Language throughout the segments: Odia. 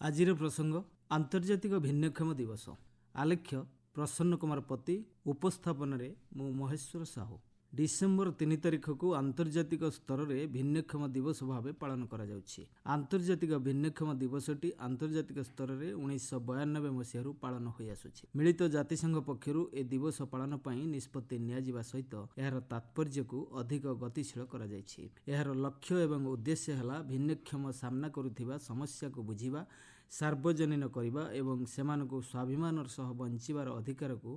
ଆଜିର ପ୍ରସଙ୍ଗ ଆନ୍ତର୍ଜାତିକ ଭିନ୍ନକ୍ଷମ ଦିବସ। ଆଲେଖ୍ୟ ପ୍ରସନ୍ନ କୁମାର ପତି, ଉପସ୍ଥାପନରେ ମୁଁ ମହେଶ୍ୱର ସାହୁ। ଡିସେମ୍ବର 3 ତାରିଖକୁ ଆନ୍ତର୍ଜାତିକ ସ୍ତରରେ ଭିନ୍ନକ୍ଷମ ଦିବସ ଭାବେ ପାଳନ କରାଯାଉଛି। ଆନ୍ତର୍ଜାତିକ ଭିନ୍ନକ୍ଷମ ଦିବସଟି ଆନ୍ତର୍ଜାତିକ ସ୍ତରରେ 1992 ମସିହାରୁ ପାଳନ ହୋଇଆସୁଛି। ମିଳିତ ଜାତିସଂଘ ପକ୍ଷରୁ ଏ ଦିବସ ପାଳନ ପାଇଁ ନିଷ୍ପତ୍ତି ନିଆଯିବା ସହିତ ଏହାର ତାତ୍ପର୍ଯ୍ୟକୁ ଅଧିକ ଗତିଶୀଳ କରାଯାଇଛି। ଏହାର ଲକ୍ଷ୍ୟ ଏବଂ ଉଦ୍ଦେଶ୍ୟ ହେଲା ଭିନ୍ନକ୍ଷମ ସାମ୍ନା କରୁଥିବା ସମସ୍ୟାକୁ ବୁଝିବା, ସାର୍ବଜନୀନ କରିବା ଏବଂ ସେମାନଙ୍କୁ ସ୍ୱାଭିମାନର ସହ ବଞ୍ଚିବାର ଅଧିକାରକୁ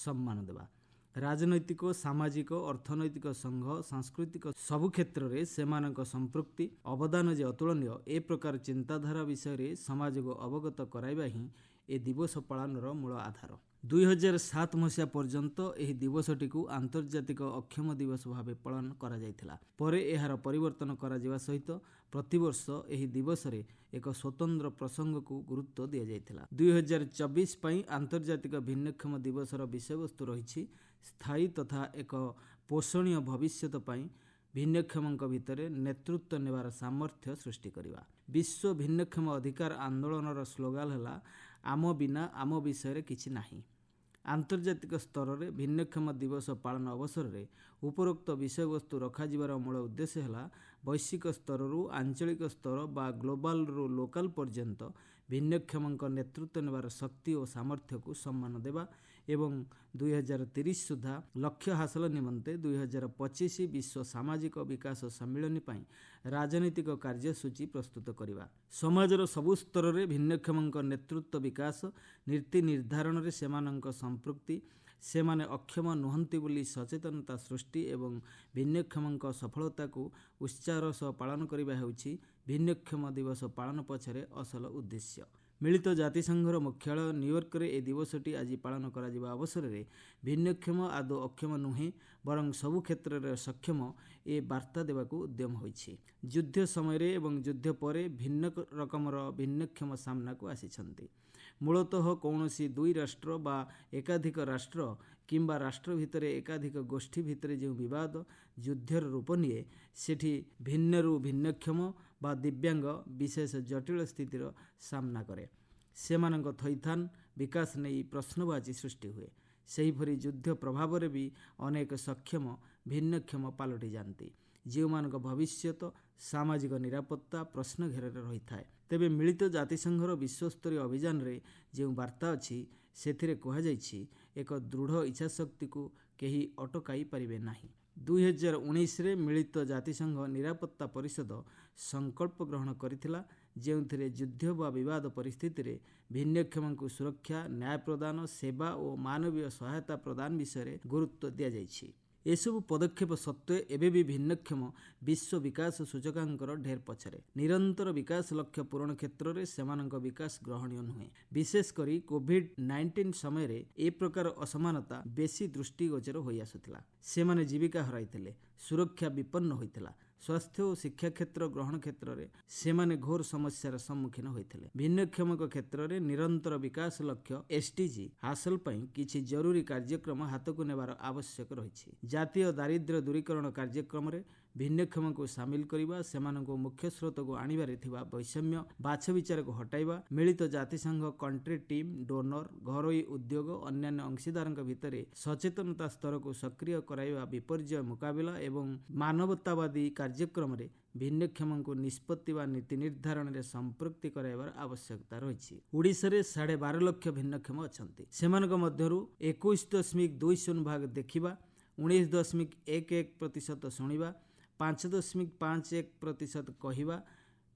ସମ୍ମାନ ଦେବା। ରାଜନୈତିକ, ସାମାଜିକ, ଅର୍ଥନୈତିକ, ସଂଘ, ସାଂସ୍କୃତିକ ସବୁ କ୍ଷେତ୍ରରେ ସେମାନଙ୍କ ସମ୍ପୃକ୍ତି ଅବଦାନ ଯେ ଅତୁଳନୀୟ, ଏ ପ୍ରକାର ଚିନ୍ତାଧାରା ବିଷୟରେ ସମାଜକୁ ଅବଗତ କରାଇବା ହିଁ ଏ ଦିବସ ପାଳନର ମୂଳ ଆଧାର। 2007 ମସିହା ପର୍ଯ୍ୟନ୍ତ ଏହି ଦିବସଟିକୁ ଆନ୍ତର୍ଜାତିକ ଅକ୍ଷମ ଦିବସ ଭାବେ ପାଳନ କରାଯାଇଥିଲା। ପରେ ଏହାର ପରିବର୍ତ୍ତନ କରାଯିବା ସହିତ ପ୍ରତିବର୍ଷ ଏହି ଦିବସରେ ଏକ ସ୍ୱତନ୍ତ୍ର ପ୍ରସଙ୍ଗକୁ ଗୁରୁତ୍ୱ ଦିଆଯାଇଥିଲା। 2024 ପାଇଁ ଆନ୍ତର୍ଜାତିକ ଭିନ୍ନକ୍ଷମ ଦିବସର ବିଷୟବସ୍ତୁ ରହିଛି ସ୍ଥାୟୀ ତଥା ଏକ ପୋଷଣୀୟ ଭବିଷ୍ୟତ ପାଇଁ ଭିନ୍ନକ୍ଷମଙ୍କ ଭିତରେ ନେତୃତ୍ୱ ନେବାର ସାମର୍ଥ୍ୟ ସୃଷ୍ଟି କରିବା। ବିଶ୍ୱ ଭିନ୍ନକ୍ଷମ ଅଧିକାର ଆନ୍ଦୋଳନର ସ୍ଲୋଗାନ ହେଲା ଆମ ବିନା ଆମ ବିଷୟରେ କିଛି ନାହିଁ। ଆନ୍ତର୍ଜାତିକ ସ୍ତରରେ ଭିନ୍ନକ୍ଷମ ଦିବସ ପାଳନ ଅବସରରେ ଉପରୋକ୍ତ ବିଷୟବସ୍ତୁ ରଖାଯିବାର ମୂଳ ଉଦ୍ଦେଶ୍ୟ ହେଲା ବୈଶ୍ୱିକ ସ୍ତରରୁ ଆଞ୍ଚଳିକ ସ୍ତର ବା ଗ୍ଲୋବାଲରୁ ଲୋକାଲ ପର୍ଯ୍ୟନ୍ତ ଭିନ୍ନକ୍ଷମଙ୍କ ନେତୃତ୍ୱ ନେବାର ଶକ୍ତି ଓ ସାମର୍ଥ୍ୟକୁ ସମ୍ମାନ ଦେବା ଏବଂ 2030 ସୁଦ୍ଧା ଲକ୍ଷ୍ୟ ହାସଲ ନିମନ୍ତେ 2025 ବିଶ୍ୱ ସାମାଜିକ ବିକାଶ ସମ୍ମିଳନୀ ପାଇଁ ରାଜନୈତିକ କାର୍ଯ୍ୟସୂଚୀ ପ୍ରସ୍ତୁତ କରିବା। ସମାଜର ସବୁ ସ୍ତରରେ ଭିନ୍ନକ୍ଷମଙ୍କ ନେତୃତ୍ୱ ବିକାଶ, ନୀତି ନିର୍ଦ୍ଧାରଣରେ ସେମାନଙ୍କ ସମ୍ପୃକ୍ତି, ସେମାନେ ଅକ୍ଷମ ନୁହନ୍ତି ବୋଲି ସଚେତନତା ସୃଷ୍ଟି ଏବଂ ଭିନ୍ନକ୍ଷମଙ୍କ ସଫଳତାକୁ ଉତ୍ସାହର ସହ ପାଳନ କରିବା ହେଉଛି ଭିନ୍ନକ୍ଷମ ଦିବସ ପାଳନ ପଛରେ ଅସଲ ଉଦ୍ଦେଶ୍ୟ। ମିଳିତ ଜାତିସଂଘର ମୁଖ୍ୟାଳୟ ନ୍ୟୁୟର୍କରେ ଏ ଦିବସଟି ଆଜି ପାଳନ କରାଯିବା ଅବସରରେ ଭିନ୍ନକ୍ଷମ ଆଦୌ ଅକ୍ଷମ ନୁହେଁ, ବରଂ ସବୁ କ୍ଷେତ୍ରରେ ସକ୍ଷମ ଏ ବାର୍ତ୍ତା ଦେବାକୁ ଉଦ୍ୟମ ହୋଇଛି। ଯୁଦ୍ଧ ସମୟରେ ଏବଂ ଯୁଦ୍ଧ ପରେ ଭିନ୍ନ ରକମର ଭିନ୍ନକ୍ଷମ ସାମ୍ନାକୁ ଆସିଛନ୍ତି। ମୂଳତଃ କୌଣସି ଦୁଇ ରାଷ୍ଟ୍ର ବା ଏକାଧିକ ରାଷ୍ଟ୍ର କିମ୍ବା ରାଷ୍ଟ୍ର ଭିତରେ ଏକାଧିକ ଗୋଷ୍ଠୀ ଭିତରେ ଯେଉଁ ବିବାଦ ଯୁଦ୍ଧର ରୂପ ନିଏ, ସେଠି ଭିନ୍ନରୁ ଭିନ୍ନକ୍ଷମ ବା ଦିବ୍ୟାଙ୍ଗ ବିଶେଷ ଜଟିଳ ସ୍ଥିତିର ସାମ୍ନା କରେ। ସେମାନଙ୍କ ଥଇଥାନ, ବିକାଶ ନେଇ ପ୍ରଶ୍ନବାଚୀ ସୃଷ୍ଟି ହୁଏ। ସେହିପରି ଯୁଦ୍ଧ ପ୍ରଭାବରେ ବି ଅନେକ ସକ୍ଷମ ଭିନ୍ନକ୍ଷମ ପାଲଟି ଯାଆନ୍ତି, ଯେଉଁମାନଙ୍କ ଭବିଷ୍ୟତ ସାମାଜିକ ନିରାପତ୍ତା ପ୍ରଶ୍ନ ଘେରରେ ରହିଥାଏ। ତେବେ ମିଳିତ ଜାତିସଂଘର ବିଶ୍ୱସ୍ତରୀୟ ଅଭିଯାନରେ ଯେଉଁ ବାର୍ତ୍ତା ଅଛି, ସେଥିରେ କୁହାଯାଇଛି ଏକ ଦୃଢ଼ ଇଚ୍ଛାଶକ୍ତିକୁ କେହି ଅଟକାଇ ପାରିବେ ନାହିଁ। 2019ରେ ମିଳିତ ଜାତିସଂଘ ନିରାପତ୍ତା ପରିଷଦ ସଂକଳ୍ପ ଗ୍ରହଣ କରିଥିଲା, ଯେଉଁଥିରେ ଯୁଦ୍ଧ ବା ବିବାଦ ପରିସ୍ଥିତିରେ ଭିନ୍ନକ୍ଷମଙ୍କୁ ସୁରକ୍ଷା, ନ୍ୟାୟ ପ୍ରଦାନ, ସେବା ଓ ମାନବୀୟ ସହାୟତା ପ୍ରଦାନ ବିଷୟରେ ଗୁରୁତ୍ୱ ଦିଆଯାଇଛି। ଏସବୁ ପଦକ୍ଷେପ ସତ୍ତ୍ୱେ ଏବେ ବି ଭିନ୍ନକ୍ଷମ ବିଶ୍ୱ ବିକାଶ ସୂଚକାଙ୍କର ଢେର ପଛରେ। ନିରନ୍ତର ବିକାଶ ଲକ୍ଷ୍ୟ ପୂରଣ କ୍ଷେତ୍ରରେ ସେମାନଙ୍କ ବିକାଶ ଗ୍ରହଣୀୟ ନୁହେଁ। ବିଶେଷ କରି କୋଭିଡ-19 ସମୟରେ ଏ ପ୍ରକାର ଅସମାନତା ବେଶୀ ଦୃଷ୍ଟିଗୋଚର ହୋଇଆସୁଥିଲା। ସେମାନେ ଜୀବିକା ହରାଇଥିଲେ, ସୁରକ୍ଷା ବିପନ୍ନ ହୋଇଥିଲା, ସ୍ୱାସ୍ଥ୍ୟ ଓ ଶିକ୍ଷା କ୍ଷେତ୍ର ଗ୍ରହଣ କ୍ଷେତ୍ରରେ ସେମାନେ ଘୋର ସମସ୍ୟାର ସମ୍ମୁଖୀନ ହୋଇଥିଲେ। ଭିନ୍ନକ୍ଷମଙ୍କ କ୍ଷେତ୍ରରେ ନିରନ୍ତର ବିକାଶ ଲକ୍ଷ୍ୟ SDG ହାସଲ ପାଇଁ କିଛି ଜରୁରୀ କାର୍ଯ୍ୟକ୍ରମ ହାତକୁ ନେବାର ଆବଶ୍ୟକ ରହିଛି। ଜାତୀୟ ଦାରିଦ୍ର୍ୟ ଦୂରୀକରଣ କାର୍ଯ୍ୟକ୍ରମରେ ଭିନ୍ନକ୍ଷମଙ୍କୁ ସାମିଲ କରିବା, ସେମାନଙ୍କୁ ମୁଖ୍ୟ ସ୍ରୋତକୁ ଆଣିବାରେ ଥିବା ବୈଷମ୍ୟ ବାଛବିଚାରକୁ ହଟାଇବା, ମିଳିତ ଜାତିସଂଘ କଣ୍ଟ୍ରି ଟିମ୍, ଡୋନର, ଘରୋଇ ଉଦ୍ୟୋଗ, ଅନ୍ୟାନ୍ୟ ଅଂଶୀଦାରଙ୍କ ଭିତରେ ସଚେତନତା ସ୍ତରକୁ ସକ୍ରିୟ କରାଇବା, ବିପର୍ଯ୍ୟୟ ମୁକାବିଲା ଏବଂ ମାନବତାବାଦୀ କାର୍ଯ୍ୟକ୍ରମରେ ଭିନ୍ନକ୍ଷମଙ୍କୁ ନିଷ୍ପତ୍ତି ବା ନୀତି ନିର୍ଦ୍ଧାରଣରେ ସମ୍ପୃକ୍ତି କରାଇବାର ଆବଶ୍ୟକତା ରହିଛି। ଓଡ଼ିଶାରେ 12.5 ଲକ୍ଷ ଭିନ୍ନକ୍ଷମ ଅଛନ୍ତି। ସେମାନଙ୍କ ମଧ୍ୟରୁ 21.20% ଭାଗ ଦେଖିବା, 19.11% ଶୁଣିବା, 5.51% କହିବା,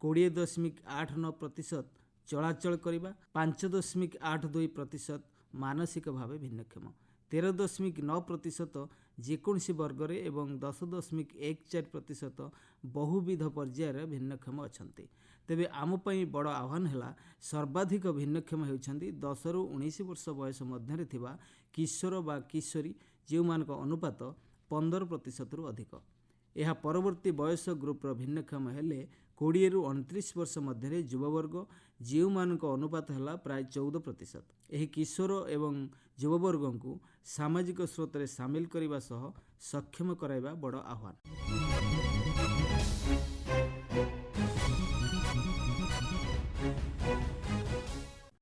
20.89% ଚଳାଚଳ କରିବା, 5.82% ମାନସିକ ଭାବେ ଭିନ୍ନକ୍ଷମ, 13.9% ଯେକୌଣସି ବର୍ଗରେ ଏବଂ 10.14% ବହୁବିଧ ପର୍ଯ୍ୟାୟରେ ଭିନ୍ନକ୍ଷମ ଅଛନ୍ତି। ତେବେ ଆମ ପାଇଁ ବଡ଼ ଆହ୍ୱାନ ହେଲା ସର୍ବାଧିକ ଭିନ୍ନକ୍ଷମ ହେଉଛନ୍ତି 10ରୁ 19 ବର୍ଷ ବୟସ ମଧ୍ୟରେ ଥିବା କିଶୋର ବା କିଶୋରୀ, ଯେଉଁମାନଙ୍କ ଅନୁପାତ 15%ରୁ ଅଧିକ। ଏହା ପରବର୍ତ୍ତୀ ବୟସ ଗ୍ରୁପର ଭିନ୍ନକ୍ଷମ ହେଲେ 20ରୁ 29 ବର୍ଷ ମଧ୍ୟରେ ଯୁବବର୍ଗ, ଯେଉଁମାନଙ୍କ ଅନୁପାତ ହେଲା ପ୍ରାୟ 14%। ଏହି କିଶୋର ଏବଂ ଯୁବବର୍ଗଙ୍କୁ ସାମାଜିକ ସ୍ରୋତରେ ସାମିଲ କରିବା ସହ ସକ୍ଷମ କରାଇବା ବଡ଼ ଆହ୍ୱାନ।